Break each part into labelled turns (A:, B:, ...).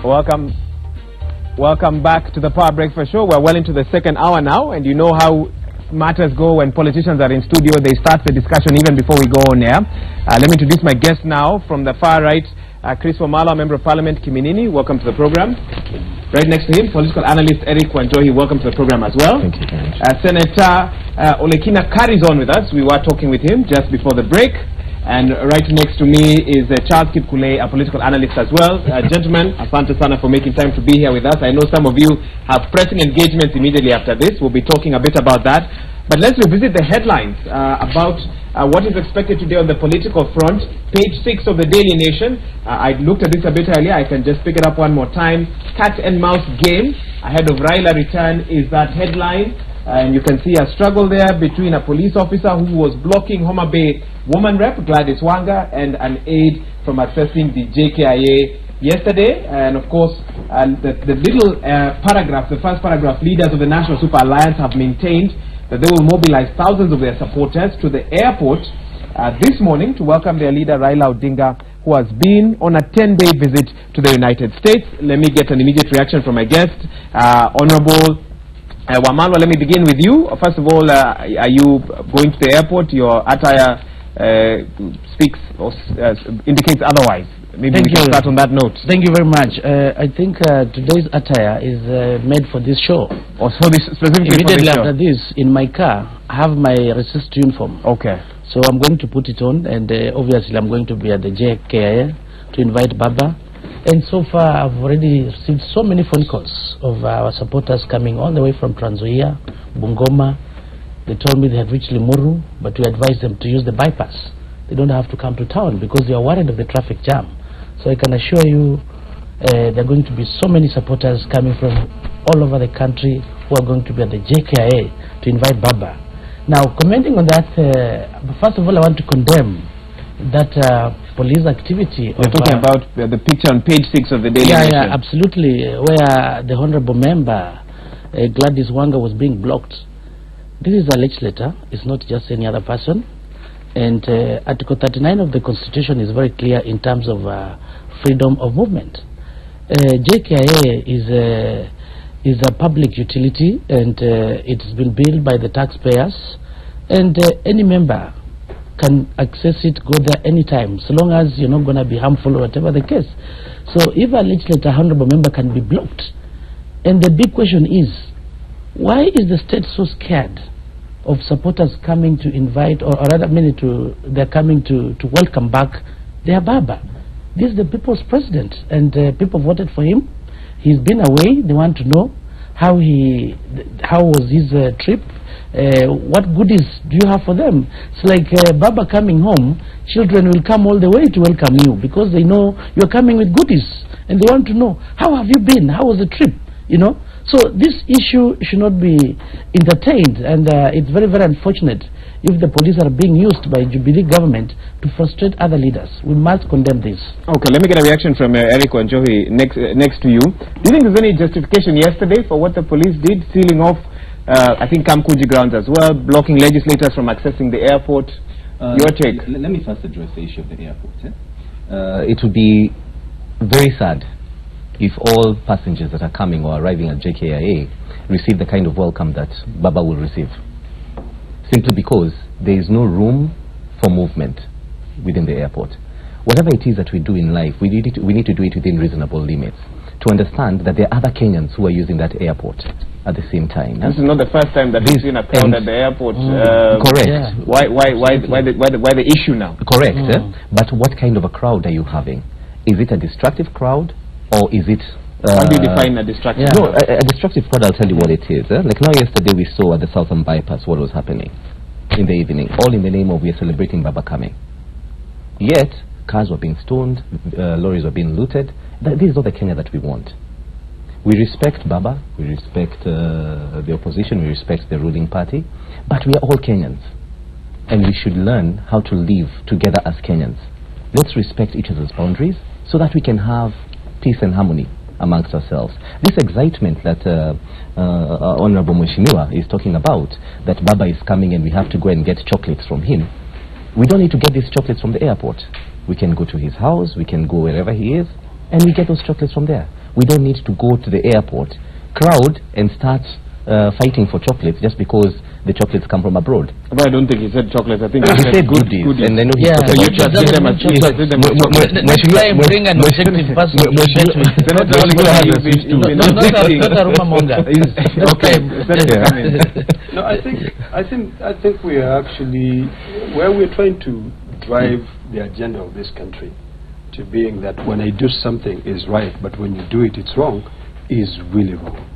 A: Welcome back to the Power Breakfast Show. We're well into the second hour now, and you know how matters go when politicians are in studio. They start the discussion even before we go on air. Let me introduce my guest now from the far right, Chris Wamala, Member of Parliament, Kiminini. Welcome to the program. Right next to him, political analyst Eric Wanjohi. Welcome to the program as well.
B: Thank you very much.
A: Senator Olekina carries on with us. We were talking with him just before the break. And right next to me is Charles Kipkule, a political analyst as well. Gentlemen, asante sana for making time to be here with us. I know some of you have pressing engagements immediately after this. We'll be talking a bit about that. But let's revisit the headlines about what is expected today on the political front. Page 6 of the Daily Nation. I looked at this a bit earlier. I can just pick it up one more time. Cat and mouse game ahead of Raila return is that headline. And you can see a struggle there between a police officer who was blocking Homa Bay woman rep Gladys Wanga and an aide from accessing the JKIA yesterday. And of course, the little paragraph, the first paragraph, leaders of the National Super Alliance have maintained that they will mobilize thousands of their supporters to the airport this morning to welcome their leader Raila Odinga, who has been on a 10-day visit to the United States. Let me get an immediate reaction from my guest, Honorable Wamalwa. Let me begin with you. First of all, are you going to the airport? Your attire speaks or indicates otherwise. Maybe we can start on that note.
B: Thank you very much. I think today's attire is made for this show.
A: Or for this specifically.
B: Immediately
A: for this show.
B: after this, in my car, I have my resist uniform.
A: Okay.
B: So I'm going to put it on, and obviously I'm going to be at the JKIA to invite Baba. And so far, I've already received so many phone calls of our supporters coming all the way from Trans Nzoia, Bungoma. They told me they had reached Limuru, but we advised them to use the bypass. They don't have to come to town because they are worried of the traffic jam. So I can assure you there are going to be so many supporters coming from all over the country who are going to be at the JKIA to invite Baba. Now, commenting on that, first of all, I want to condemn that police activity.
A: You're talking about the picture on page 6 of the Daily Nation.
B: Yeah, absolutely, where the Honorable Member Gladys Wanga was being blocked. This is a legislator, it's not just any other person. And Article 39 of the Constitution is very clear in terms of freedom of movement. JKIA is a public utility, and it's been built by the taxpayers, and any member can access it, go there anytime, so long as you're not going to be harmful or whatever the case. So if a legislator, honorable member, can be blocked, and the big question is, why is the state so scared of supporters coming to invite, or rather, they're coming to welcome back their Baba? This is the people's president, and people voted for him. He's been away. They want to know how was his trip. What goodies do you have for them? It's like Baba coming home, children will come all the way to welcome you because they know you're coming with goodies, and they want to know, how have you been? How was the trip? You know? So this issue should not be entertained, and it's very, very unfortunate if the police are being used by Jubilee government to frustrate other leaders. We must condemn this.
A: Okay, let me get a reaction from Eric Wanjohi next to you. Do you think there's any justification yesterday for what the police did, sealing off I think Kamkuji grounds as well, blocking legislators from accessing the airport? Your take?
C: Let me first address the issue of the airport. It would be very sad if all passengers that are coming or arriving at JKIA receive the kind of welcome that Baba will receive. Simply because there is no room for movement within the airport. Whatever it is that we do in life, we need to do it within reasonable limits, to understand that there are other Kenyans who are using that airport at the same time.
A: This is not the first time that we've seen a crowd at the airport.
C: Correct.
A: Yeah. Why the issue now?
C: Correct. But what kind of a crowd are you having? Is it a destructive crowd, or is it...
A: How do you define a destructive crowd?
C: No, a destructive crowd, I'll tell you what it is. Like now, yesterday we saw at the Southern Bypass what was happening in the evening, all in the name of we are celebrating Baba coming. Yet, cars were being stoned, lorries were being looted. This is not the Kenya that we want. We respect Baba, we respect the opposition, we respect the ruling party, but we are all Kenyans, and we should learn how to live together as Kenyans. Let's respect each other's boundaries so that we can have peace and harmony amongst ourselves. This excitement that Honorable Mweshimiwa is talking about, that Baba is coming and we have to go and get chocolates from him, we don't need to get these chocolates from the airport. We can go to his house, we can go wherever he is, and we get those chocolates from there. We don't need to go to the airport, crowd, and start fighting for chocolates just because the chocolates come from abroad.
A: But I don't think he said chocolates. I think
C: he said goodies. And I know he talked about
A: just them as chocolates.
B: Next time, bring an objective person.
A: Not a rumor monger. Okay.
D: No, I think we are actually where we're trying to drive the agenda of this country to being that when I do something is right, but when you do it, it's wrong, is really wrong.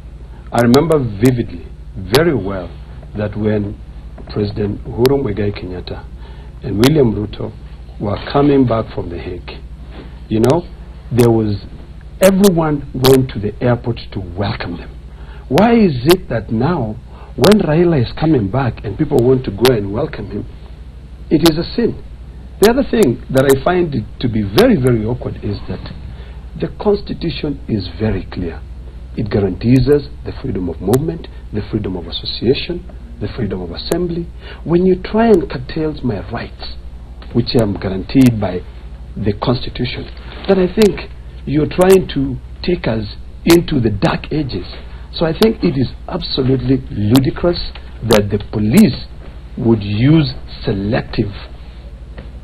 D: I remember vividly, very well, that when President Uhuru Muigai Kenyatta and William Ruto were coming back from The Hague, you know, there was everyone went to the airport to welcome them. Why is it that now, when Raila is coming back and people want to go and welcome him, it is a sin? The other thing that I find it to be very, very awkward is that the Constitution is very clear. It guarantees us the freedom of movement, the freedom of association, the freedom of assembly. When you try and curtail my rights, which I am guaranteed by the Constitution, then I think you're trying to take us into the dark ages. So I think it is absolutely ludicrous that the police would use selective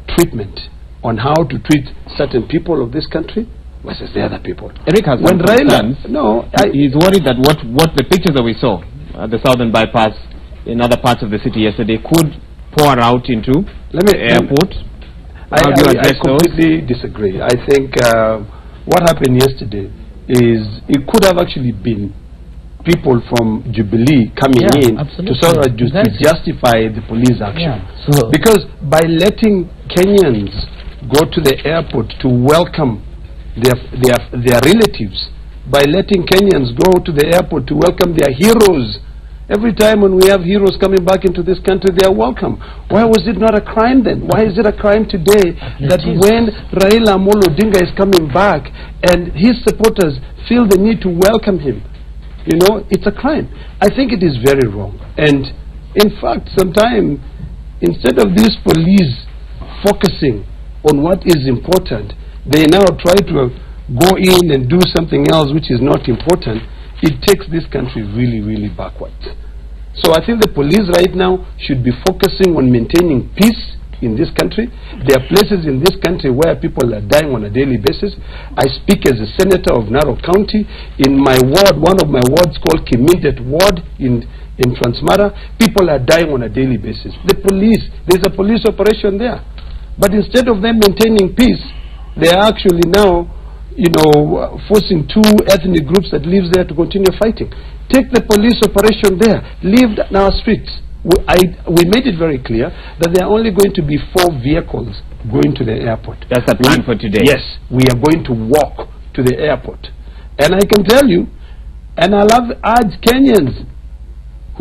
D: treatment on how to treat certain people of this country versus the other people.
A: Eric has
D: when Raila,
A: he's worried that what the pictures that we saw at the southern bypass in other parts of the city yesterday could pour out into the airport.
D: I completely disagree. I think what happened yesterday is it could have actually been people from Jubilee coming in to sort of to justify the police action.
B: So
D: because by letting Kenyans go to the airport to welcome their relatives, by letting Kenyans go to the airport to welcome their heroes. Every time when we have heroes coming back into this country, they are welcome. Why was it not a crime then? Why is it a crime today that when Raila Odinga is coming back and his supporters feel the need to welcome him, you know, it's a crime? I think it is very wrong. And in fact, sometimes instead of these police focusing on what is important, they now try to go in and do something else which is not important. It takes this country really, really backwards. So I think the police right now should be focusing on maintaining peace in this country. There are places in this country where people are dying on a daily basis. I speak as a senator of Narok County. In my ward, one of my wards called Kimindet Ward in Transmara, people are dying on a daily basis. The police, there's a police operation there. But instead of them maintaining peace, they are actually now, you know, forcing two ethnic groups that live there to continue fighting. Take the police operation there. Leave our streets. We made it very clear that there are only going to be 4 vehicles going to the airport.
A: That's the plan for today.
D: Yes, we are going to walk to the airport. And I can tell you, and I'll urge Kenyans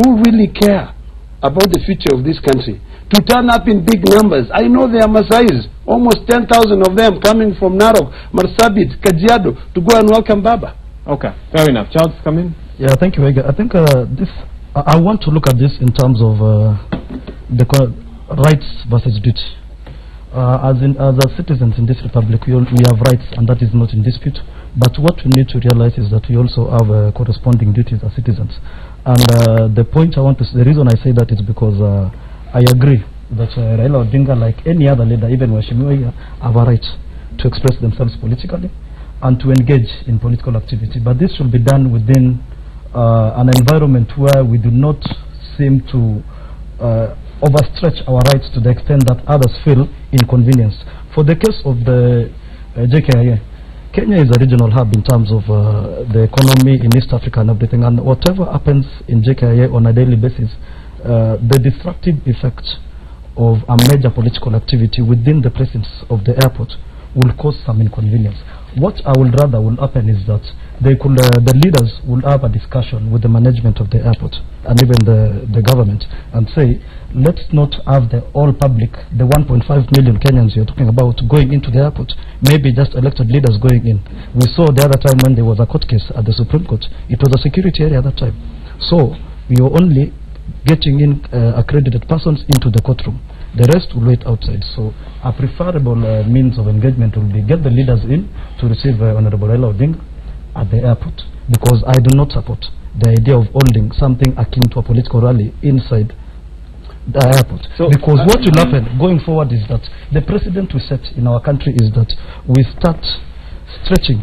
D: who really care about the future of this country to turn up in big numbers. I know there are Maasais, almost 10,000 of them coming from Narok, Marsabit, Kajiado to go and welcome Baba.
A: Okay, fair enough. Charles, come in.
E: Yeah, thank you, Ega. I think I want to look at this in terms of the rights versus duty. As citizens in this republic, we have rights, and that is not in dispute. But what we need to realize is that we also have corresponding duties as citizens. And the reason I say that is because I agree that Raila Odinga, like any other leader, even Washimiwa, have a right to express themselves politically and to engage in political activity. But this should be done within an environment where we do not seem to overstretch our rights to the extent that others feel inconvenience. For the case of the JKIA, Kenya is a regional hub in terms of the economy in East Africa and everything, and whatever happens in JKIA on a daily basis, the destructive effect of a major political activity within the presence of the airport will cause some inconvenience. What I would rather will happen is that the leaders will have a discussion with the management of the airport and even the government and say, let's not have the all public, the 1.5 million Kenyans you're talking about going into the airport, maybe just elected leaders going in. We saw the other time when there was a court case at the Supreme Court, it was a security area at that time. So we are only getting in accredited persons into the courtroom. The rest will wait outside. So a preferable means of engagement will be get the leaders in to receive Honorable Raila Odinga, at the airport, because I do not support the idea of holding something akin to a political rally inside the airport. So, because what will happen going forward is that the precedent we set in our country is that we start stretching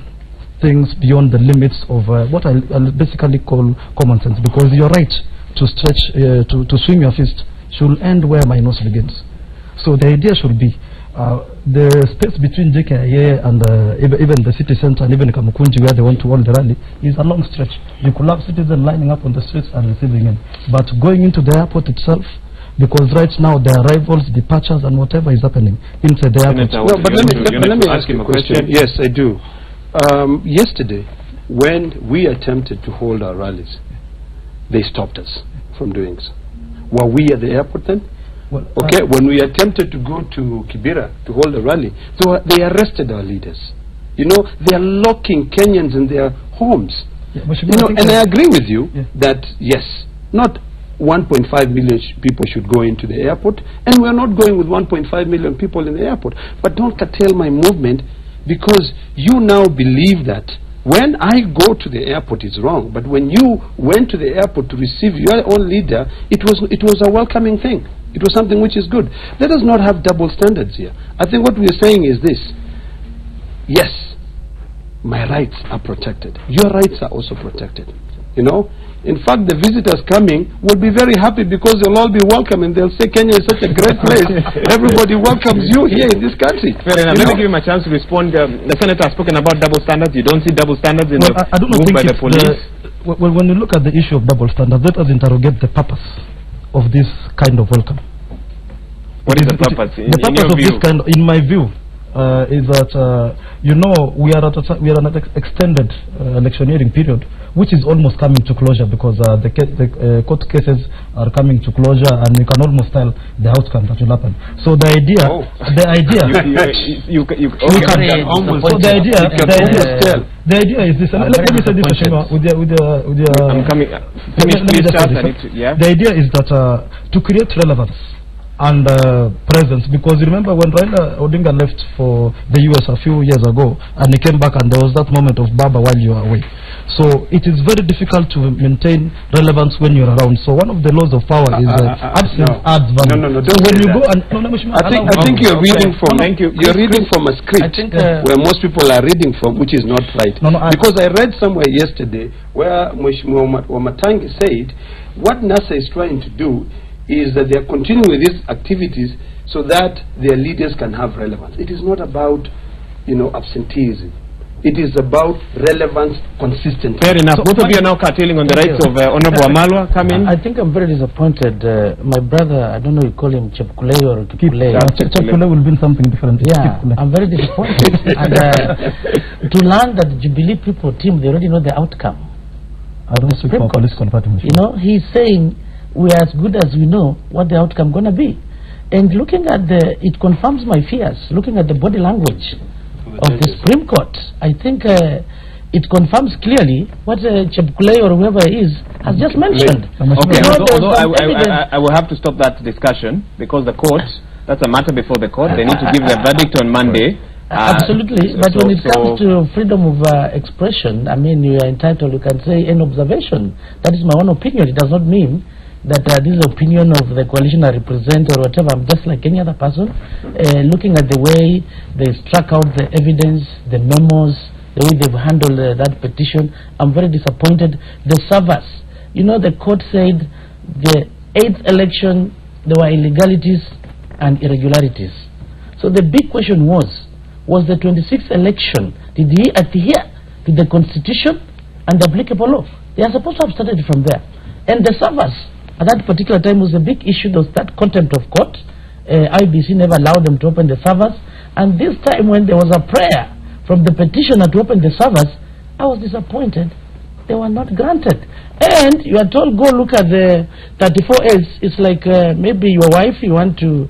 E: things beyond the limits of what I'll basically call common sense, because your right to stretch, to swing your fist should end where my nose begins. So the idea should be the space between JKIA and even the city center and even Kamukunji, where they want to hold the rally, is a long stretch. You could have citizens lining up on the streets and receiving in. But going into the airport itself, because right now there are arrivals, departures, and whatever is happening inside the airport.
D: No, but let me ask him a question. Yes, I do. Yesterday, when we attempted to hold our rallies, they stopped us from doing so. Were we at the airport then? Well, okay, when we attempted to go to Kibera to hold a rally, so they arrested our leaders. You know, they are locking Kenyans in their homes.
E: Yeah,
D: you know, and I agree with you that, yes, not 1.5 million people should go into the airport, and we're not going with 1.5 million people in the airport. But don't curtail my movement, because you now believe that when I go to the airport it's wrong, but when you went to the airport to receive your own leader, it was a welcoming thing. It was something which is good. Let us not have double standards here. I think what we are saying is this: yes, my rights are protected. Your rights are also protected. You know, in fact, the visitors coming will be very happy, because they'll all be welcome and they'll say Kenya is such a great place. Everybody welcomes you here in this country.
A: Fair enough. Let me give him a chance to respond. The senator has spoken about double standards. You don't see double standards in
E: I don't
A: move
E: think
A: by the police.
E: Well, when you look at the issue of double standards, let us interrogate the purpose of this kind of welcome.
A: What is the purpose?
E: The purpose of this kind, in my view, is that you know, we are at an extended electioneering period, which is almost coming to closure, because the court cases are coming to closure, and we can almost tell the outcome that will happen. So the idea, the idea is this. Let me say this, with your
A: I'm coming.
E: The idea is that to create relevance and presence, because remember when Raila Odinga left for the US a few years ago, and he came back, and there was that moment of Baba while you are away. So it is very difficult to maintain relevance when you're around. So one of the laws of power is absence adds value.
D: No,
E: so when you go and
D: I think you're reading from you're reading from a script where most people are reading from, which is not right. Because I read somewhere yesterday where Mheshimiwa Wamatangi said what NASA is trying to do is that they are continuing with these activities so that their leaders can have relevance. It is not about, you know, absenteeism. It is about relevance, consistency.
A: Fair enough. Both of you are now curtailing on the rights of Honorable Amalwa. Come in.
B: I think I'm very disappointed. My brother, I don't know, you call him Chepkule or Kipule.
E: Chepkule will mean something different.
B: Yeah, I'm very disappointed. And to learn that the Jubilee people team, they already know the outcome.
E: I don't speak for political party.
B: You know, he's saying we are as good as we know what the outcome going to be. And looking at it confirms my fears. Looking at the body language of the Supreme Court, I think it confirms clearly what Chepkule or whoever is has just mentioned.
A: Okay, although I will have to stop that discussion, because the court, that's a matter before the court. They need to give their verdict on Monday.
B: Absolutely, but when it comes to freedom of expression, I mean, you are entitled, you can say an observation. That is my own opinion. It does not mean that this is opinion of the coalition I represent or whatever. I'm just like any other person, looking at the way they struck out the evidence, the memos, the way they've handled that petition. I'm very disappointed. The servers, you know, the court said the 8th election, there were illegalities and irregularities. So the big question was the 26th election, did he adhere to the constitution and the applicable law? They are supposed to have started from there. And the servers, at that particular time, was a big issue. There was that contempt of court. IBC never allowed them to open the servers. And this time when there was a prayer from the petitioner to open the servers, I was disappointed. They were not granted. And you are told, go look at the 34As. It's like maybe your wife, you want to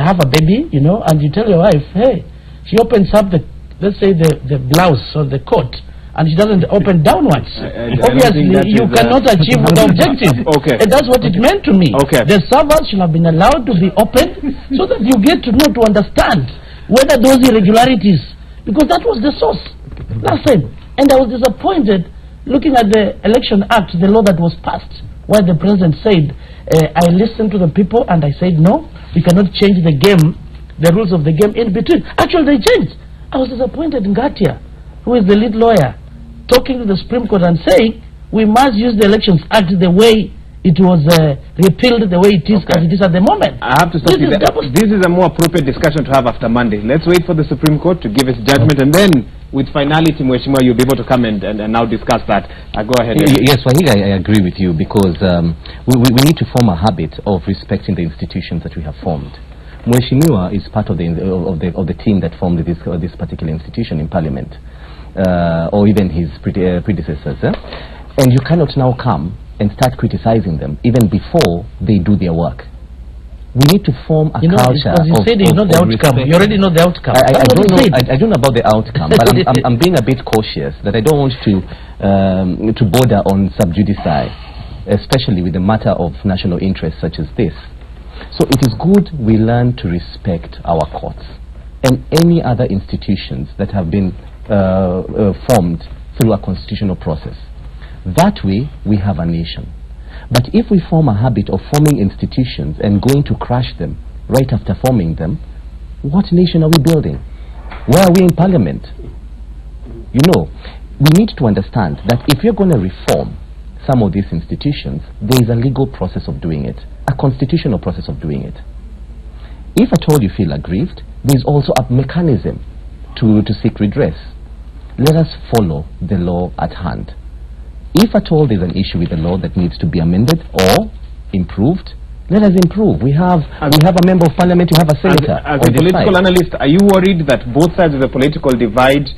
B: have a baby, you know, and you tell your wife, hey, she opens up let's say the blouse or the coat, and she doesn't open downwards. Obviously, you cannot achieve the objective.
A: Okay.
B: And that's what it meant to me.
A: Okay.
B: The servers should have been allowed to be opened so that you get to know, to understand whether those irregularities, because that was the source. Last time, And I was disappointed looking at the Election Act, the law that was passed, where the president said, I listened to the people and I said, no, we cannot change the game, the rules of the game in between. Actually, they changed. I was disappointed in Ngatia, who is the lead lawyer, talking to the Supreme Court and saying, we must use the Elections Act the way it was repealed, the way it is, as it is at the moment.
A: I have to stop you there. This is a more appropriate discussion to have after Monday. Let's wait for the Supreme Court to give its judgment, and then, with finality, Mheshimiwa, you'll be able to come and now discuss that. Go ahead.
C: Yes, Wahili, I agree with you, because we need to form a habit of respecting the institutions that we have formed. Mheshimiwa is part of the team that formed this particular institution in Parliament, or even his predecessors. And you cannot now come and start criticizing them even before they do their work. We need to form a culture
B: of you said you know the outcome. You already know the outcome.
C: I don't know about the outcome, but I'm being a bit cautious that I don't want to border on sub judice, especially with the matter of national interest such as this. So it is good we learn to respect our courts and any other institutions that have been formed through a constitutional process. That way, we have a nation. But if we form a habit of forming institutions and going to crash them right after forming them, what nation are we building? Where are we in Parliament? You know, we need to understand that if you're going to reform some of these institutions, there is a legal process of doing it, a constitutional process of doing it. If at all you feel aggrieved, there is also a mechanism to seek redress. Let us follow the law at hand. If at all there's an issue with the law that needs to be amended or improved, let us improve. We have a member of parliament, you have a senator.
A: As a political analyst, are you worried that both sides of the political divide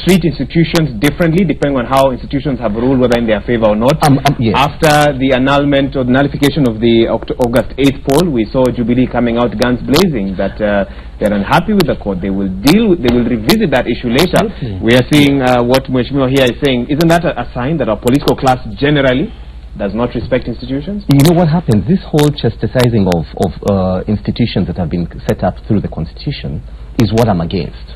A: treat institutions differently depending on how institutions have ruled, whether in their favor or not?
C: Yes.
A: After the annulment or the nullification of the August 8th poll, we saw Jubilee coming out guns blazing that they're unhappy with the court. They will revisit that issue later. Absolutely. We are seeing what Mheshimiwa here is saying. Isn't that a sign that our political class generally does not respect institutions?
C: You know what happens? This whole chastising of institutions that have been set up through the Constitution is what I'm against.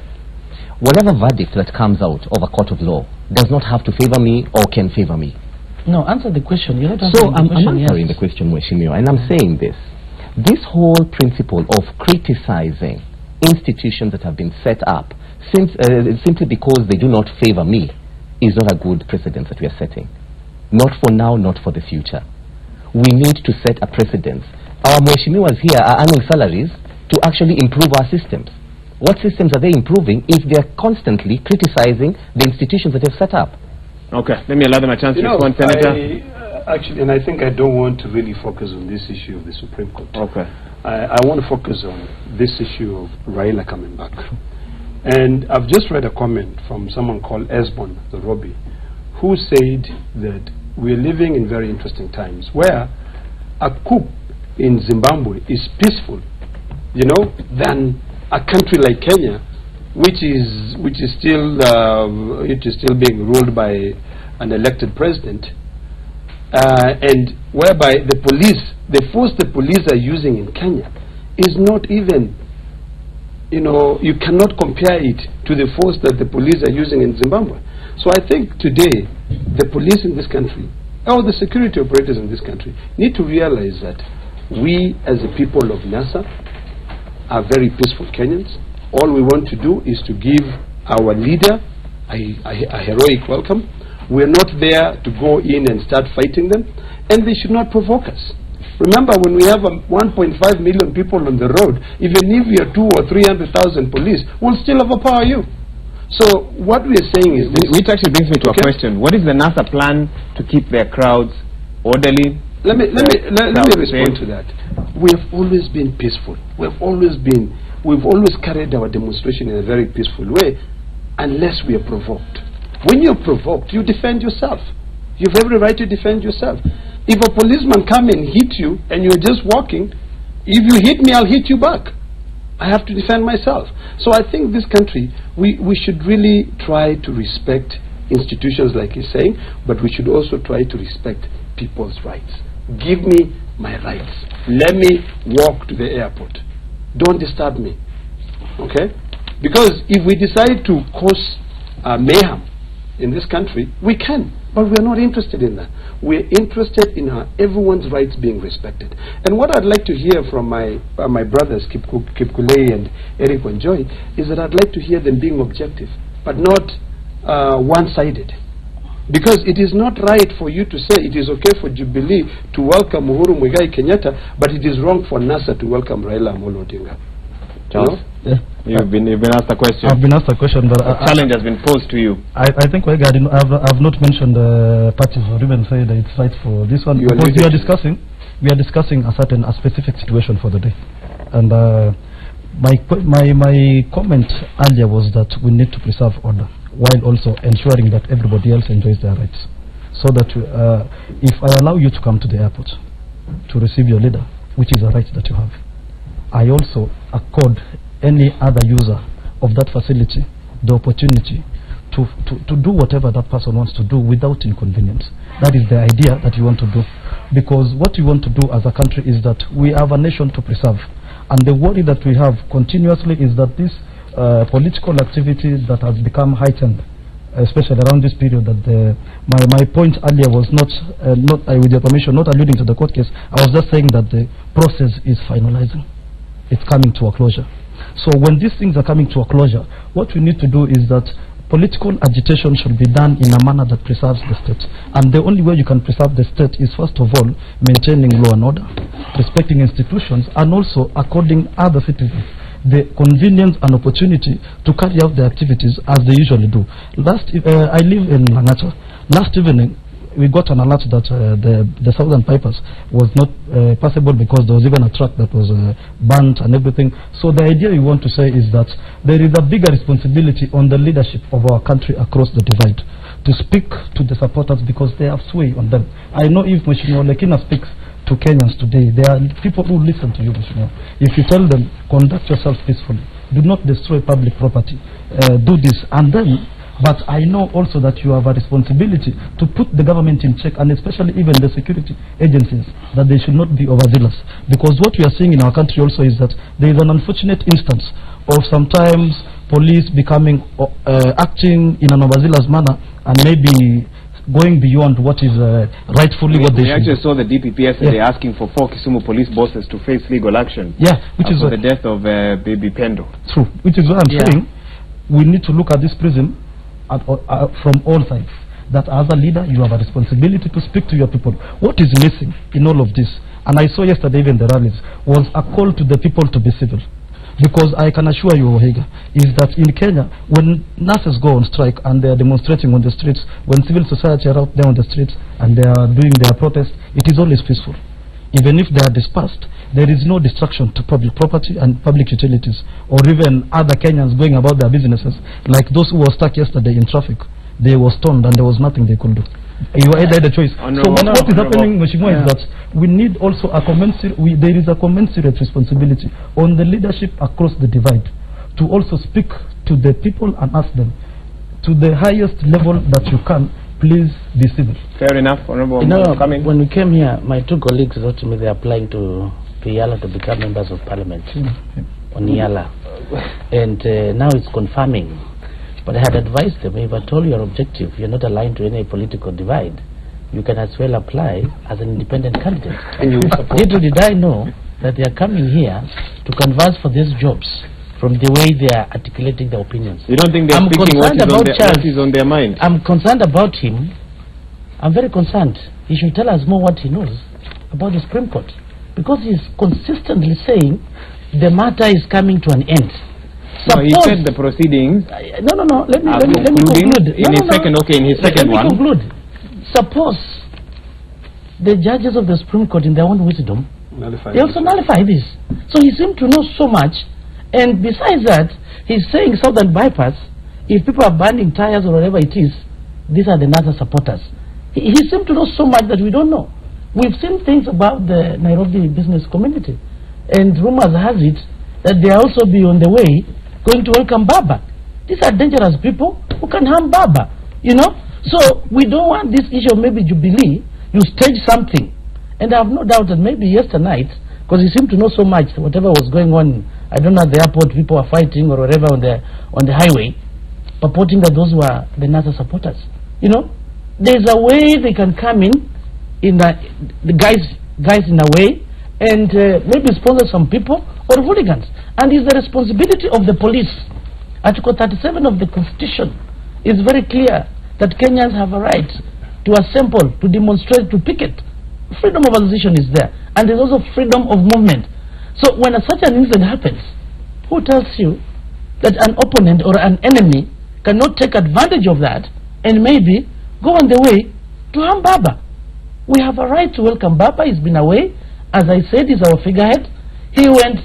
C: Whatever verdict that comes out of a court of law does not have to favor me or can favor me.
B: No, answer the question. You're not
C: so
B: answering the question.
C: I'm answering the question, Mheshimiwa, and I'm saying this. This whole principle of criticizing institutions that have been set up simply because they do not favor me is not a good precedent that we are setting. Not for now, not for the future. We need to set a precedent. Our Mheshimiwas here are earning salaries to actually improve our systems. What systems are they improving if they are constantly criticizing the institutions that they've set up?
A: Okay, let me allow them a chance to respond, Senator.
D: Actually, and I think I don't want to really focus on this issue of the Supreme Court.
A: Okay.
D: I want to focus on this issue of Raila coming back. And I've just read a comment from someone called Esbon the Robbie, who said that we're living in very interesting times where a coup in Zimbabwe is peaceful, than a country like Kenya, which is still being ruled by an elected president, and whereby the force the police are using in Kenya is not even, you cannot compare it to the force that the police are using in Zimbabwe. So I think today the police in this country, or the security operators in this country, need to realize that we as the people of NASA are very peaceful Kenyans. All we want to do is to give our leader a heroic welcome. We're not there to go in and start fighting them, and they should not provoke us. Remember, when we have 1.5 million people on the road, even if we are 200,000 or 300,000 police, we'll still overpower you. So what we are saying is this.
A: Which actually brings me to a question. What is the NASA plan to keep their crowds orderly?
D: Let me respond to that. We have always been peaceful. We've always carried our demonstration in a very peaceful way, unless we are provoked. When you're provoked, you defend yourself. You have every right to defend yourself. If a policeman come and hit you and you're just walking, if you hit me, I'll hit you back. I have to defend myself. So I think this country, we should really try to respect institutions like he's saying, but we should also try to respect people's rights. Give me my rights. Let me walk to the airport. Don't disturb me. Okay? Because if we decide to cause mayhem in this country, we can. But we're not interested in that. We're interested in everyone's rights being respected. And what I'd like to hear from my brothers, Kip Kulei and Eric Wanjoy, is that I'd like to hear them being objective, but not one-sided. Because it is not right for you to say it is okay for Jubilee to welcome Uhuru Muigai Kenyatta, but it is wrong for NASA to welcome Raila Amolo Odinga.
A: Charles?
E: Yeah.
A: You've been asked a question.
E: I've been asked a question, but
A: a challenge has been posed to you.
E: I think I've not mentioned parties or even said that it's right for this one, because we are discussing a specific situation for the day. And my comment earlier was that we need to preserve order while also ensuring that everybody else enjoys their rights. So that if I allow you to come to the airport to receive your leader, which is a right that you have, I also accord any other user of that facility the opportunity to do whatever that person wants to do without inconvenience. That is the idea that you want to do. Because what you want to do as a country is that we have a nation to preserve. And the worry that we have continuously is that this political activity that has become heightened, especially around this period, that my point earlier was not with your permission, not alluding to the court case. I was just saying that the process is finalizing. It's coming to a closure. So when these things are coming to a closure, what we need to do is that political agitation should be done in a manner that preserves the state. And the only way you can preserve the state is, first of all, maintaining law and order, respecting institutions, and also according other citizens the convenience and opportunity to carry out their activities as they usually do. I live in Lang'ata. Last evening, we got an alert that the Southern Pipers was not passable because there was even a truck that was burnt and everything. So the idea we want to say is that there is a bigger responsibility on the leadership of our country across the divide to speak to the supporters, because they have sway on them. I know if Mheshimiwa Lekina speaks to Kenyans today, there are people who listen to you, Mheshimiwa. If you tell them, conduct yourself peacefully, do not destroy public property, do this, and then but I know also that you have a responsibility to put the government in check, and especially even the security agencies, that they should not be overzealous. Because what we are seeing in our country also is that there is an unfortunate instance of sometimes police becoming acting in an overzealous manner and maybe going beyond what is rightfully what they should.
A: We actually saw the DPP yesterday asking for 4 Kisumu police bosses to face legal action.
E: Yeah, which is
A: for the death of baby Pendo.
E: True, which is what I'm saying. We need to look at this prism from all sides. That as a leader, you have a responsibility to speak to your people. What is missing in all of this, and I saw yesterday even the rallies, was a call to the people to be civil. Because I can assure you, Odinga, is that in Kenya, when nurses go on strike and they are demonstrating on the streets, when civil society are out there on the streets and they are doing their protest, it is always peaceful. Even if they are dispersed, there is no destruction to public property and public utilities, or even other Kenyans going about their businesses, like those who were stuck yesterday in traffic. They were stoned and there was nothing they could do. You either had a choice. So what is happening, Mheshimiwa, is that we need also a there is a commensurate responsibility on the leadership across the divide to also speak to the people and ask them, to the highest level that you can, please be civil.
A: Fair enough, Honorable.
B: When we came here, my 2 colleagues wrote to me they're applying to Yala to become members of parliament on Yala. And now it's confirming. But I had advised them, if at all your objective, you're not aligned to any political divide, you can as well apply as an independent candidate. And little did I know that they are coming here to converse for these jobs from the way they are articulating their opinions.
A: You don't think they're speaking what is on their mind?
B: I'm concerned about him. I'm very concerned. He should tell us more what he knows about the Supreme Court. Because he's consistently saying the matter is coming to an end.
A: No, he said the proceedings.
B: No. Let me conclude.
A: In his second one.
B: Let me conclude. Suppose the judges of the Supreme Court, in their own wisdom, they also nullify this. So he seemed to know so much. And besides that, he's saying Southern Bypass, if people are burning tires or whatever it is, these are the NASA supporters. He seemed to know so much that we don't know. We've seen things about the Nairobi business community. And rumors has it that they also be on the way going to welcome Baba. These are dangerous people who can harm Baba, you know. So we don't want this issue of maybe Jubilee, you stage something. And I have no doubt that maybe yesterday night, because he seemed to know so much, whatever was going on, I don't know, at the airport, people are fighting or whatever on the highway, purporting that those were the NASA supporters. You know, there's a way they can come in the guys in a way, and maybe sponsor some people or hooligans. And it's the responsibility of the police. Article 37 of the Constitution is very clear that Kenyans have a right to assemble, to demonstrate, to picket. Freedom of association is there, and there's also freedom of movement. So when such an incident happens, who tells you that an opponent or an enemy cannot take advantage of that and maybe go on the way to harm Baba? We have a right to welcome Baba. He's been away. As I said, he's our figurehead. He went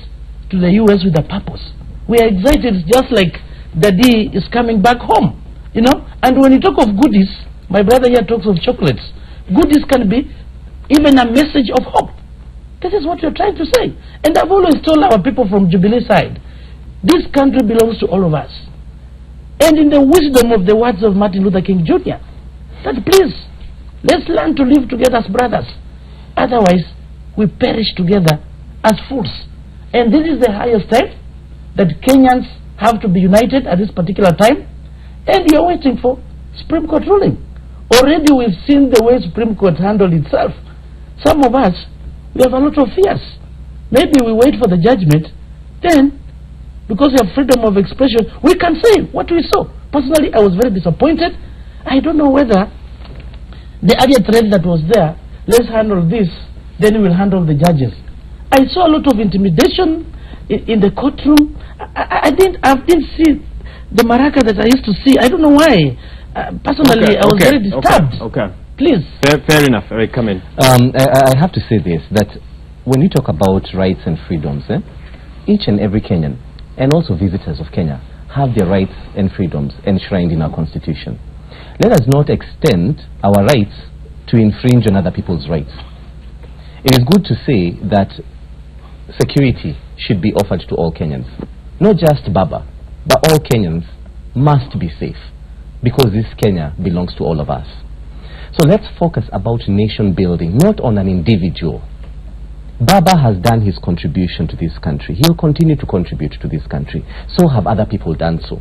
B: to the US with a purpose. We are excited. It's just like Daddy is coming back home, you know. And when you talk of goodies, my brother here talks of chocolates. Goodies can be even a message of hope. This is what you're trying to say. And I've always told our people from Jubilee side, this country belongs to all of us. And in the wisdom of the words of Martin Luther King Jr., that please, let's learn to live together as brothers. Otherwise, we perish together as fools. And this is the highest time that Kenyans have to be united at this particular time. And you're waiting for Supreme Court ruling. Already we've seen the way Supreme Court handled itself. Some of us, we have a lot of fears. Maybe we wait for the judgment, then, because we have freedom of expression, we can say what we saw. Personally, I was very disappointed. I don't know whether the earlier threat that was there, let's handle this, then we will handle the judges. I saw a lot of intimidation in the courtroom. I didn't see the maraca that I used to see. I don't know why. Personally, I was very disturbed.
A: Okay.
B: Please.
A: Fair enough. Eric, come in.
C: I have to say this, that when you talk about rights and freedoms, each and every Kenyan, and also visitors of Kenya, have their rights and freedoms enshrined in our constitution. Let us not extend our rights to infringe on other people's rights. It is good to say that security should be offered to all Kenyans. Not just Baba, but all Kenyans must be safe, because this Kenya belongs to all of us. So let's focus about nation building, not on an individual. Baba has done his contribution to this country. He'll continue to contribute to this country. So have other people done so.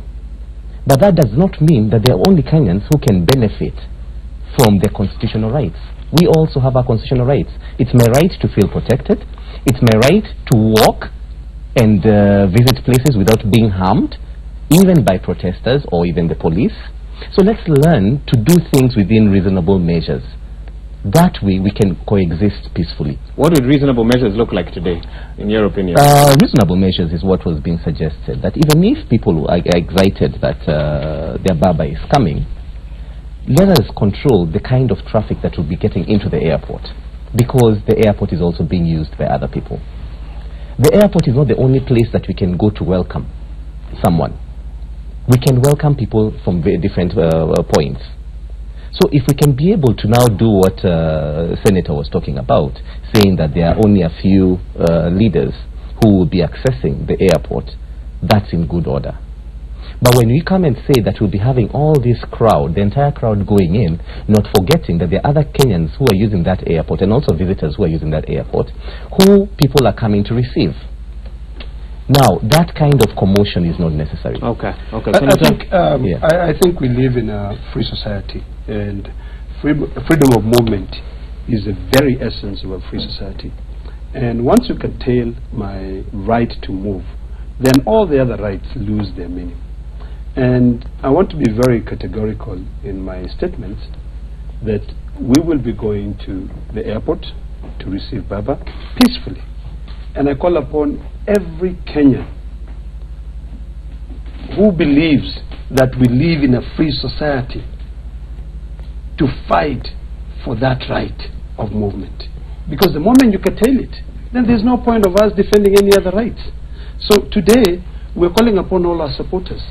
C: But that does not mean that there are only Kenyans who can benefit from their constitutional rights. We also have our constitutional rights. It's my right to feel protected. It's my right to walk and visit places without being harmed, even by protesters or even the police. So let's learn to do things within reasonable measures. That way we can coexist peacefully.
A: What would reasonable measures look like today, in your opinion?
C: Reasonable measures is what was being suggested. That even if people are excited that their Baba is coming, let us control the kind of traffic that will be getting into the airport, because the airport is also being used by other people. The airport is not the only place that we can go to welcome someone. We can welcome people from very different points. So if we can be able to now do what Senator was talking about, saying that there are only a few leaders who will be accessing the airport, that's in good order. But when we come and say that we'll be having all this crowd, the entire crowd going in, not forgetting that there are other Kenyans who are using that airport, and also visitors who are using that airport, who people are coming to receive. Now, that kind of commotion is not necessary.
A: Okay.
D: I think we live in a free society, and freedom of movement is the very essence of a free society. And once you curtail my right to move, then all the other rights lose their meaning. And I want to be very categorical in my statements that we will be going to the airport to receive Baba peacefully. And I call upon every Kenyan who believes that we live in a free society to fight for that right of movement. Because the moment you curtail it, then there's no point of us defending any other rights. So today, we're calling upon all our supporters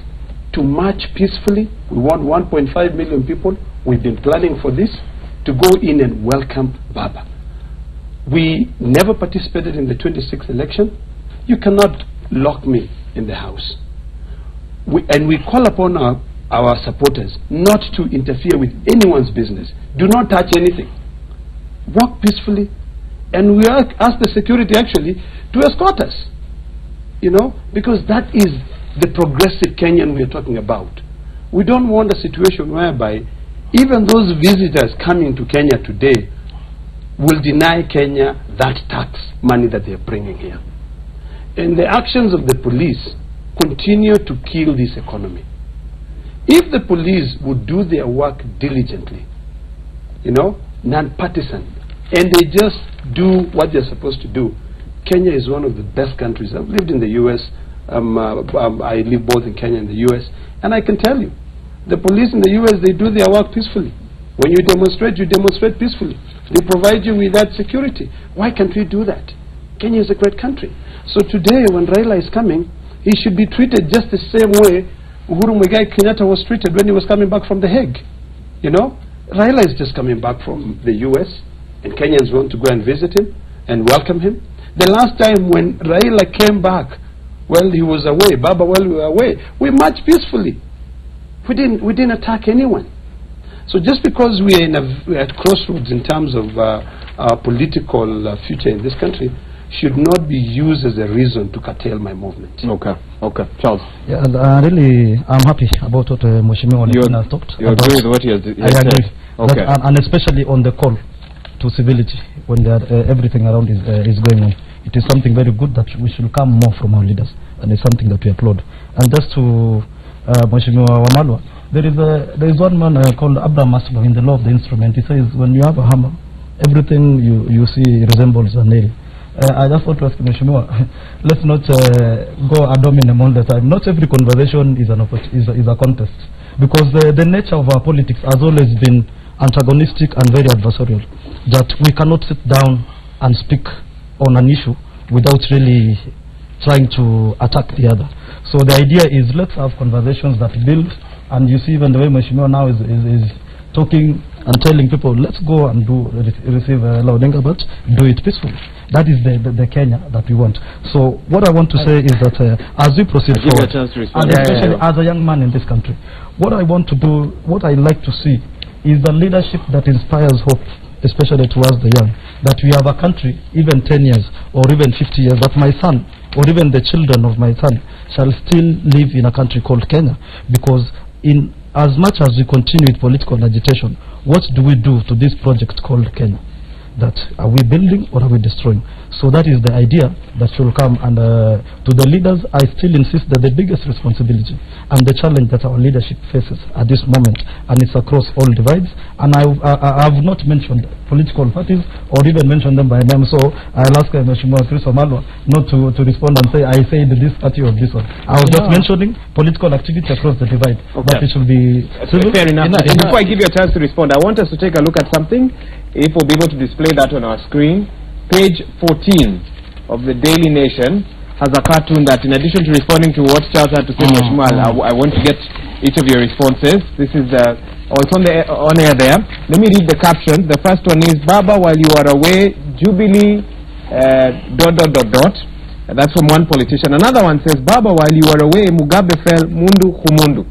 D: to march peacefully. We want 1.5 million people. We've been planning for this, to go in and welcome Baba. We never participated in the 26th election. You cannot lock me in the house. And we call upon our supporters not to interfere with anyone's business. Do not touch anything. Walk peacefully. And we ask the security actually to escort us. You know, because that is the progressive Kenyan we are talking about. We don't want a situation whereby even those visitors coming to Kenya today will deny Kenya that tax money that they are bringing here. And the actions of the police continue to kill this economy. If the police would do their work diligently, you know, non-partisan, and they just do what they're supposed to do, Kenya is one of the best countries. I've lived in the U.S. I live both in Kenya and the U.S. And I can tell you, the police in the U.S., they do their work peacefully. When you demonstrate peacefully. They provide you with that security. Why can't we do that? Kenya is a great country. So today, when Raila is coming, he should be treated just the same way Uhuru Muigai Kenyatta was treated when he was coming back from The Hague. You know, Raila is just coming back from the U.S., and Kenyans want to go and visit him and welcome him. The last time when Raila came back, well, he was away, Baba, while we were away, we marched peacefully. We didn't attack anyone. So just because we're at crossroads in terms of our political future in this country, should not be used as a reason to curtail my movement.
A: Okay, Charles.
E: Yeah, and really, I'm happy about what Mheshimiwa has talked.
A: You agree with what he has said?
E: I agree.
A: Okay.
E: And especially on the call to civility, when everything around is going on. It is something very good that we should come more from our leaders, and it's something that we applaud. And just to Mheshimiwa Wamalwa, there is one man called Abraham Maslow in the law of the instrument. He says, when you have a hammer, everything you see resembles a nail. I just want to ask Mheshimiwa, let's not go ad hominem all the time. Not every conversation is a contest, because the nature of our politics has always been antagonistic and very adversarial, that we cannot sit down and speak on an issue without really trying to attack the other. So the idea is, let's have conversations that build. And you see, even the way Mheshimiwa now is talking and telling people, let's go and receive Odinga, but do it peacefully. That is the Kenya that we want. So what I want to say is that as we proceed forward, and especially as a young man in this country, what I want to do, what I like to see, is the leadership that inspires hope, especially towards the young, that we have a country, even 10 years or even 50 years, that my son or even the children of my son shall still live in a country called Kenya. Because in as much as we continue with political agitation, what do we do to this project called Kenya? That are we building or are we destroying? So that is the idea that will come. And to the leaders, I still insist that the biggest responsibility and the challenge that our leadership faces at this moment, and it's across all divides, and I have not mentioned political parties or even mentioned them by name, so I'll ask Mheshimiwa Chris Wamalwa not to respond and say I said this party or this one. I was just mentioning political activity across the divide, but it should be civil.
A: Fair enough. Before I give you a chance to respond, I want us to take a look at something. If we'll be able to display that on our screen, page 14 of the Daily Nation has a cartoon that, in addition to responding to what Charles had to say, Mheshimiwa, I want to get each of your responses. This is it's on air there. Let me read the captions. The first one is, Baba, while you are away, Jubilee, ... That's from one politician. Another one says, Baba, while you are away, Mugabe fell mundu kumundu.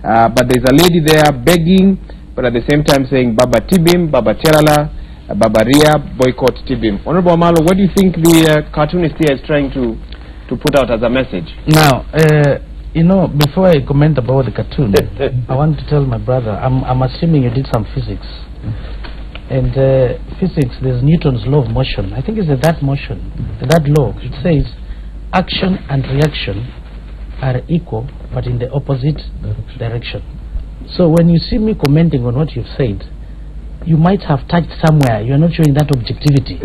A: But there's a lady there begging, but at the same time saying, Baba Tibim, Baba Cherala, Baba Ria, boycott Tibim. Honorable Amalo, what do you think the cartoonist here is trying to put out as a message?
B: Now, you know, before I comment about the cartoon, I want to tell my brother, I'm assuming you did some physics. And physics, there's Newton's law of motion. I think it's that motion, that law. It says action and reaction are equal, but in the opposite direction. So when you see me commenting on what you've said, you might have touched somewhere. You're not showing that objectivity.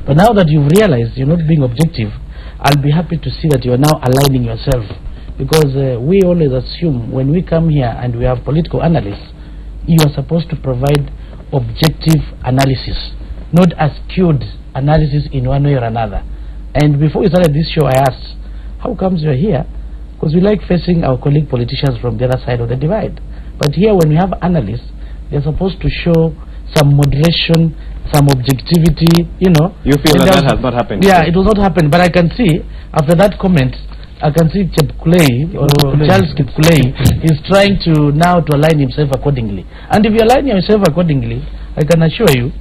B: But now that you've realized you're not being objective, I'll be happy to see that you're now aligning yourself. Because we always assume when we come here and we have political analysts, you are supposed to provide objective analysis, not a skewed analysis in one way or another. And before we started this show, I asked, how comes you're here? Because we like facing our colleague politicians from the other side of the divide. But here, when we have analysts, they're supposed to show some moderation, some objectivity, you know.
A: You feel that has not happened?
B: Yeah, it will not happen. But I can see, after that comment, I can see Chepkulei, or Charles Kipkulei, is trying to now to align himself accordingly. And if you align yourself accordingly, I can assure you,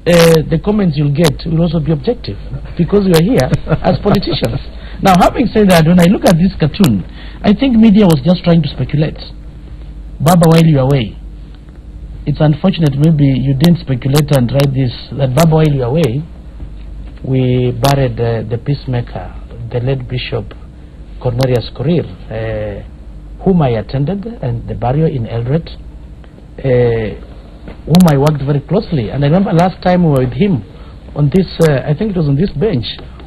B: the comments you'll get will also be objective, because we are here as politicians. Now, having said that, when I look at this cartoon, I think media was just trying to speculate. Baba while you are away. It's unfortunate maybe you didn't speculate and write this, that Baba while you are away, we buried the peacemaker, the late Bishop Cornelius Korir, whom I attended, and the burial in Eldoret, whom I worked very closely. And I remember last time we were with him on this, I think it was on this bench,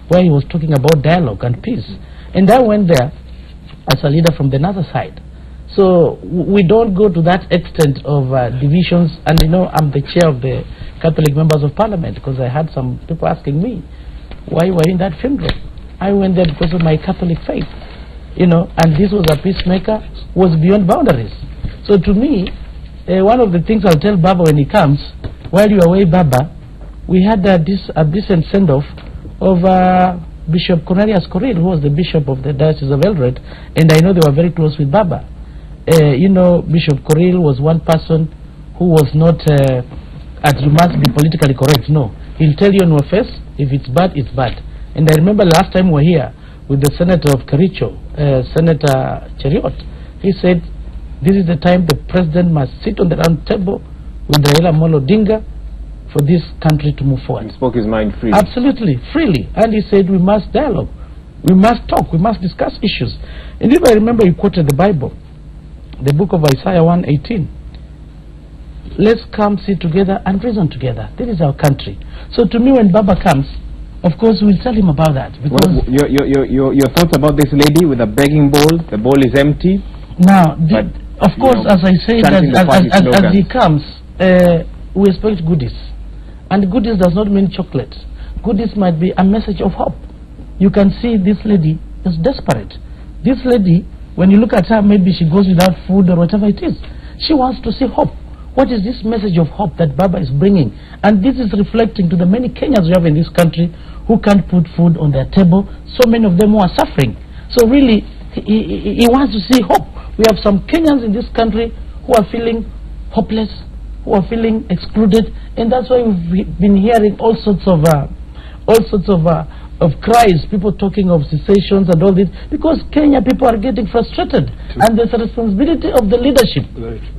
B: where he was talking about dialogue and peace. And I went there as a leader from the other side. So we don't go to that extent of divisions. And you know, I'm the chair of the Catholic members of Parliament, because I had some people asking me, why were you in that funeral? I went there because of my Catholic faith, you know, and this was a peacemaker, was beyond boundaries. So to me, one of the things I'll tell Baba when he comes, while you are away, Baba, we had a decent send-off of Bishop Cornelius Korir, who was the bishop of the Diocese of Eldoret, and I know they were very close with Baba. You know, Bishop Korir was one person who was not, you must be politically correct. No, he'll tell you on your face, if it's bad, it's bad. And I remember last time we were here with the Senator of Kericho, Senator Cheriot, he said, this is the time the president must sit on the round table with Raila Odinga for this country to move forward.
A: He spoke his mind freely.
B: Absolutely, freely. And he said we must dialogue, we must talk, we must discuss issues. And if I remember, you quoted the Bible, the book of Isaiah 1:18. Let's come sit together and reason together. This is our country. So to me, when Baba comes, of course we'll tell him about that. Because
A: your thoughts about this lady with a begging bowl, the bowl is empty.
B: Now, of course, as I say, as he comes, we expect goodies. And goodies does not mean chocolate. Goodies might be a message of hope. You can see this lady is desperate. This lady, when you look at her, maybe she goes without food or whatever it is. She wants to see hope. What is this message of hope that Baba is bringing? And this is reflecting to the many Kenyans we have in this country who can't put food on their table. So many of them who are suffering. So really, he wants to see hope. We have some Kenyans in this country who are feeling hopeless, who are feeling excluded, and that's why we've been hearing all sorts of cries, people talking of cessations and all this, because Kenya people are getting frustrated. True. And there's a responsibility of the leadership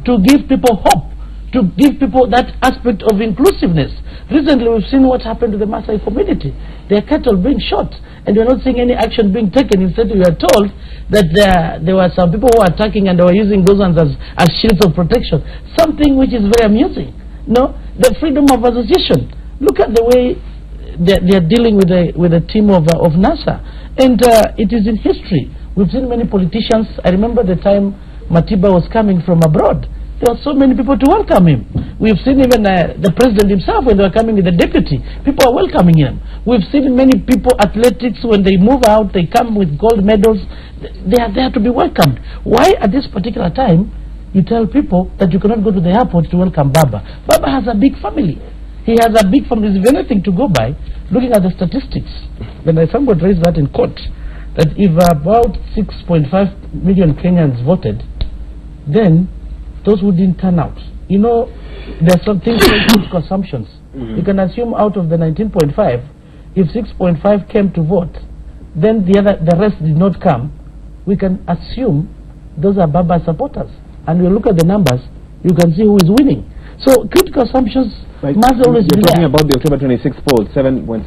B: to give people hope, to give people that aspect of inclusiveness. Recently we've seen what happened to the Maasai community. Their cattle being shot, and we're not seeing any action being taken. Instead we are told that there were some people who were attacking and they were using those ones as shields of protection. Something which is very amusing. No, the freedom of association. Look at the way they are dealing with the team of NASA. And it is in history. We've seen many politicians. I remember the time Matiba was coming from abroad. There were so many people to welcome him. We've seen even the president himself when they were coming with the deputy. People are welcoming him. We've seen many people, athletics, when they move out, they come with gold medals. They are there to be welcomed. Why at this particular time you tell people that you cannot go to the airport to welcome Baba? Baba has a big family. He has a big family. There's anything to go by. Looking at the statistics, when somebody raised that in court, that if about 6.5 million Kenyans voted, then those who didn't turn out, you know, there are some things called political assumptions. You can assume out of the 19.5, if 6.5 came to vote, then the rest did not come. We can assume those are Baba supporters, and we look at the numbers, you can see who is winning. So critical assumptions must always be there.
A: Talking about the October 26th poll,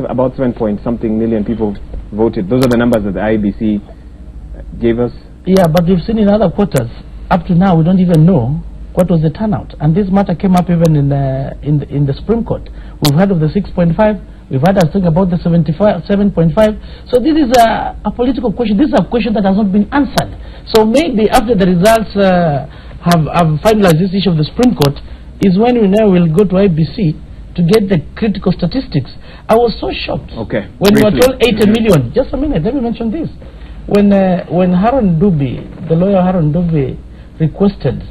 A: about 7 point something million people voted. Those are the numbers that the IEBC gave us.
B: Yeah, but we've seen in other quarters. Up to now, we don't even know what was the turnout, and this matter came up even in the Supreme Court. We've heard of the 6.5. We've heard us talking about the 7.5. So this is a political question. This is a question that has not been answered. So maybe after the results have finalized this issue of the Supreme Court, is when we now will go to IBC to get the critical statistics. I was so shocked when we were told 80 million. Just a minute, let me mention this. When Haron Dubi, the lawyer Haron Dubi, requested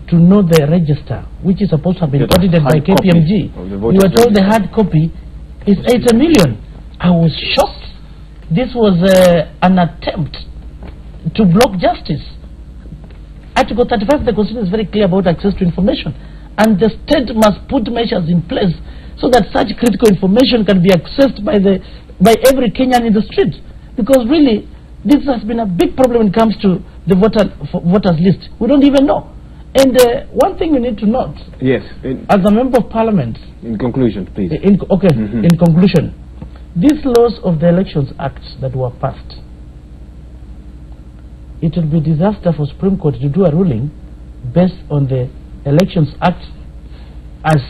B: to know the register, which is supposed to have been audited by KPMG, we were told the hard copy is 80 million. I was shocked. This was an attempt to block justice. Article 35 of the Constitution is very clear about access to information, and the state must put measures in place so that such critical information can be accessed by every Kenyan in the street. Because really, this has been a big problem when it comes to the voters list. We don't even know. And one thing you need to note,
A: yes,
B: as a member of parliament,
A: in conclusion, please.
B: In conclusion, these laws of the Elections Act that were passed, it will be disaster for Supreme Court to do a ruling based on the Elections Act as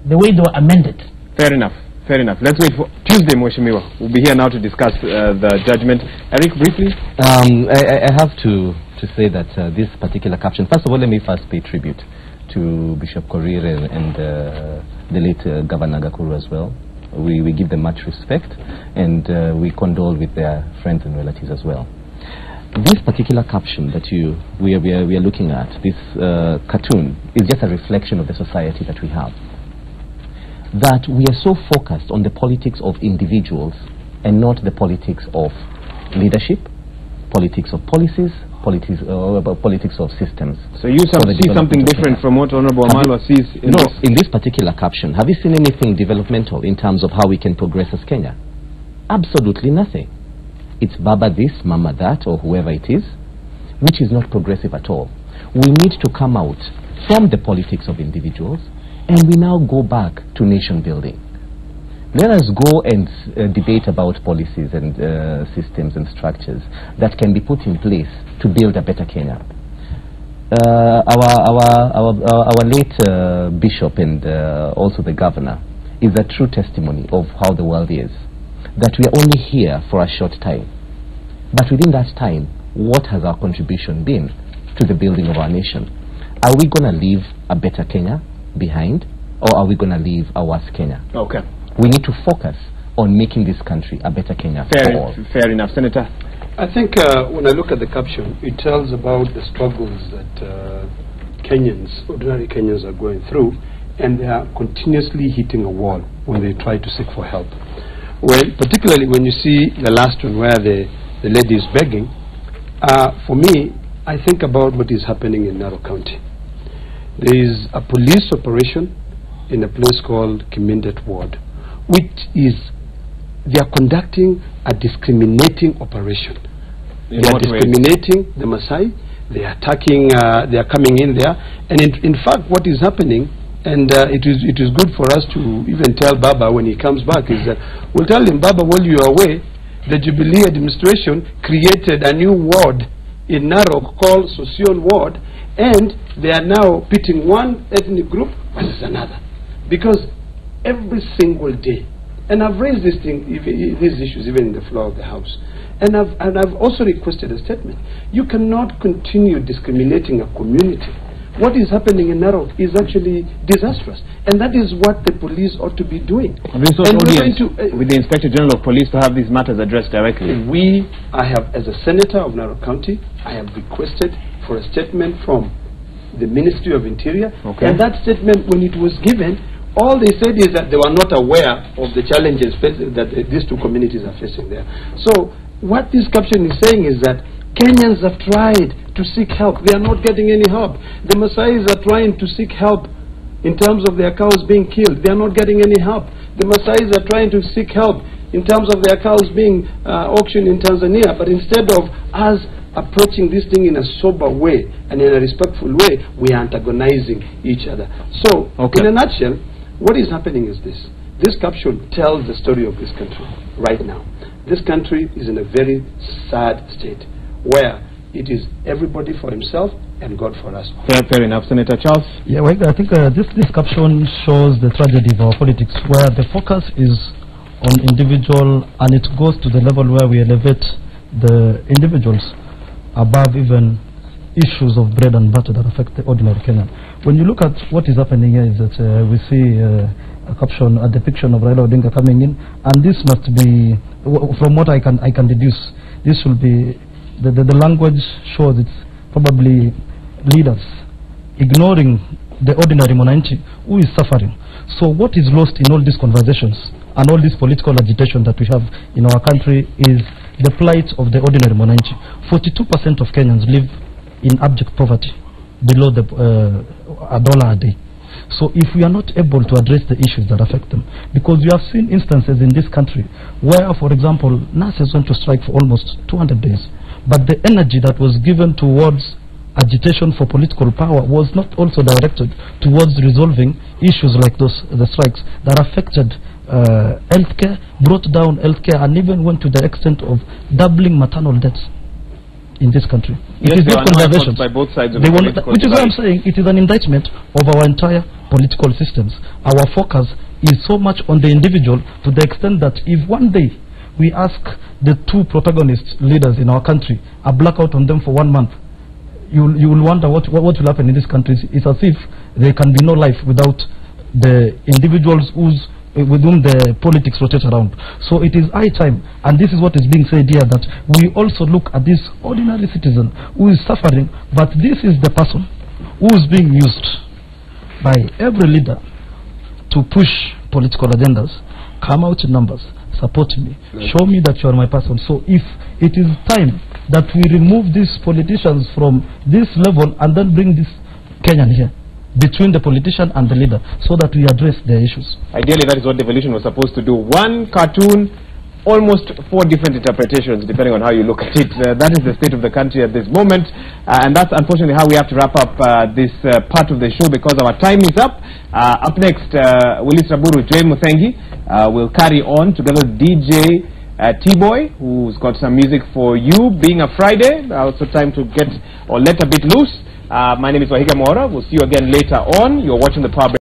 B: the way they were amended.
A: Fair enough. Fair enough. Let's wait for Tuesday, Mheshimiwa. We'll be here now to discuss the judgment. Eric, briefly.
C: I have to say that this particular caption, first of all, let me first pay tribute to Bishop Korir and the late Governor Gakuru as well. We give them much respect, and we condole with their friends and relatives as well. This particular caption that we are looking at, this cartoon, is just a reflection of the society that we have. That we are so focused on the politics of individuals and not the politics of leadership, politics of policies, politics of systems.
A: So you see something different from what Honorable Amalwa sees in
C: No, in this particular caption, have you seen anything developmental in terms of how we can progress as Kenya? Absolutely nothing. It's Baba this, Mama that, or whoever it is, which is not progressive at all. We need to come out from the politics of individuals, and we now go back to nation building. Let us go and debate about policies and systems and structures that can be put in place to build a better Kenya. Our late bishop and also the governor is a true testimony of how the world is. That we are only here for a short time. But within that time, what has our contribution been to the building of our nation? Are we going to leave a better Kenya behind, or are we going to leave a worse Kenya?
A: Okay.
C: We need to focus on making this country a better Kenya for all.
A: Fair enough. Senator?
D: I think when I look at the caption, it tells about the struggles that Kenyans, ordinary Kenyans, are going through, and they are continuously hitting a wall when they try to seek for help. Well, particularly when you see the last one where the lady is begging, for me, I think about what is happening in Narok County. There is a police operation in a place called Kimindet Ward, which is, they are conducting a discriminating operation. They are discriminating the Maasai, they are attacking, they are coming in there, and in fact what is happening, and it is good for us to even tell Baba when he comes back, is that we'll tell him, Baba, while you are away, the Jubilee administration created a new ward in Narok called Sosion Ward, and they are now pitting one ethnic group versus another. Because every single day, and I've raised these issues even in the floor of the House, and I've also requested a statement. You cannot continue discriminating a community. What is happening in Narok is actually disastrous, and that is what the police ought to be doing.
A: Have you sought audience with the Inspector General of Police to have these matters addressed directly?
D: I have, as a senator of Narok County, I have requested for a statement from the Ministry of Interior, and that statement, when it was given, all they said is that they were not aware of the challenges that these two communities are facing there. So what this caption is saying is that Kenyans have tried to seek help. They are not getting any help. The Maasais are trying to seek help in terms of their cows being killed. They are not getting any help. The Maasais are trying to seek help in terms of their cows being auctioned in Tanzania. But instead of us approaching this thing in a sober way and in a respectful way, we are antagonizing each other. So, in a nutshell, what is happening is this. This caption tells the story of this country right now. This country is in a very sad state, where it is everybody for himself and God for us.
A: Fair enough. Senator Charles?
E: Yeah, well, I think this caption shows the tragedy of our politics, where the focus is on individual, and it goes to the level where we elevate the individuals above even issues of bread and butter that affect the ordinary Kenyan. When you look at what is happening here, is that we see a caption, a depiction of Raila Odinga coming in, and this must be, from what I can deduce, this will be, the language shows it's probably leaders ignoring the ordinary Mwananchi who is suffering. So what is lost in all these conversations and all this political agitation that we have in our country is the plight of the ordinary Mwananchi. 42% of Kenyans live in abject poverty, below the $1 a day. So if we are not able to address the issues that affect them, because we have seen instances in this country where, for example, nurses went to strike for almost 200 days, but the energy that was given towards agitation for political power was not also directed towards resolving issues like those, the strikes that affected healthcare, brought down healthcare, and even went to the extent of doubling maternal deaths in this country.
A: Yes,
E: it is not conservation.
A: By both sides of
E: they
A: the
E: which is what I'm saying. It is an indictment of our entire political systems. Our focus is so much on the individual, to the extent that if one day we ask the two protagonist leaders in our country a blackout on them for 1 month, you will wonder what will happen in this country. It's as if there can be no life without the individuals with whom the politics rotate around. So it is high time, and this is what is being said here, that we also look at this ordinary citizen who is suffering, but this is the person who is being used by every leader to push political agendas. Come out in numbers, support me, show me that you are my person. So if it is time that we remove these politicians from this level and then bring this Kenyan here, between the politician and the leader, so that we address their issues. Ideally,
A: that is what devolution was supposed to do. One cartoon, almost 4 different interpretations, depending on how you look at it. That is the state of the country at this moment, and that's unfortunately how we have to wrap up this part of the show, because our time is up. Up next, Willis Raburu, Joy Muthengi will carry on together with DJ T-Boy, who's got some music for you, being a Friday, also time to get or let a bit loose. My name is Wahiga Mora. We'll see you again later on. You're watching the Power Break.